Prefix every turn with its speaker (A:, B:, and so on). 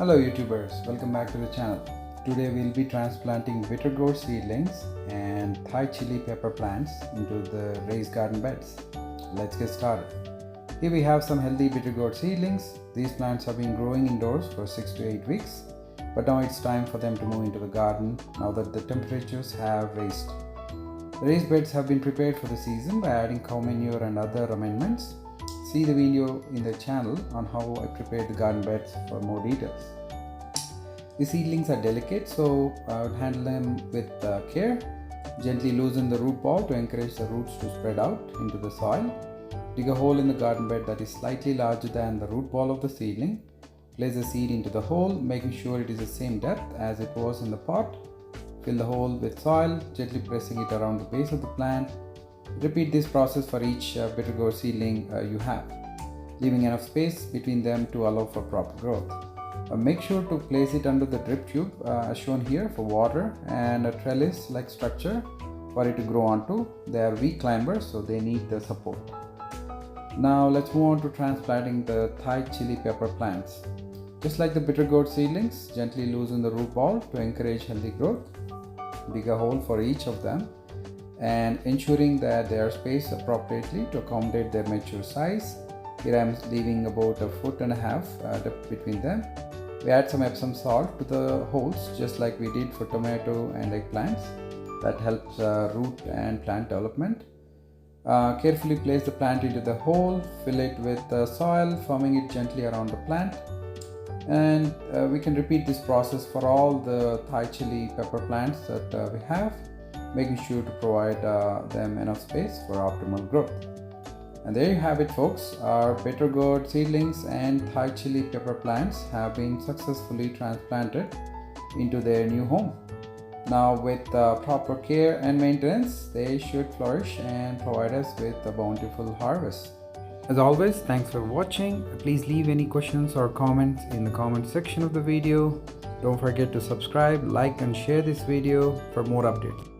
A: Hello YouTubers, welcome back to the channel. Today we'll be transplanting bitter gourd seedlings and Thai chili pepper plants into the raised garden beds. Let's get started. Here we have some healthy bitter gourd seedlings. These plants have been growing indoors for 6 to 8 weeks, but now it's time for them to move into the garden now that the temperatures have raised. The raised beds have been prepared for the season by adding cow manure and other amendments. See the video in the channel on how I prepared the garden beds for more details. The seedlings are delicate, so I would handle them with care. Gently loosen the root ball to encourage the roots to spread out into the soil. Dig a hole in the garden bed that is slightly larger than the root ball of the seedling. Place the seed into the hole, making sure it is the same depth as it was in the pot. Fill the hole with soil, gently pressing it around the base of the plant. Repeat this process for each bitter gourd seedling you have, leaving enough space between them to allow for proper growth. Make sure to place it under the drip tube as shown here for water and a trellis-like structure for it to grow onto. They are weak climbers, so they need the support. Now let's move on to transplanting the Thai chili pepper plants. Just like the bitter gourd seedlings, gently loosen the root ball to encourage healthy growth. Dig a hole for each of them, and ensuring that they are spaced appropriately to accommodate their mature size. Here I am leaving about 1.5 feet depth between them. We add some Epsom salt to the holes just like we did for tomato and eggplants. That helps root and plant development. Carefully place the plant into the hole, fill it with soil, firming it gently around the plant. And we can repeat this process for all the Thai chili pepper plants that we have, making sure to provide them enough space for optimal growth. And there you have it, folks. Our bitter gourd seedlings and Thai chili pepper plants have been successfully transplanted into their new home. Now with proper care and maintenance, they should flourish and provide us with a bountiful harvest. As always, thanks for watching. Please leave any questions or comments in the comment section of the video. Don't forget to subscribe, like and share this video for more updates.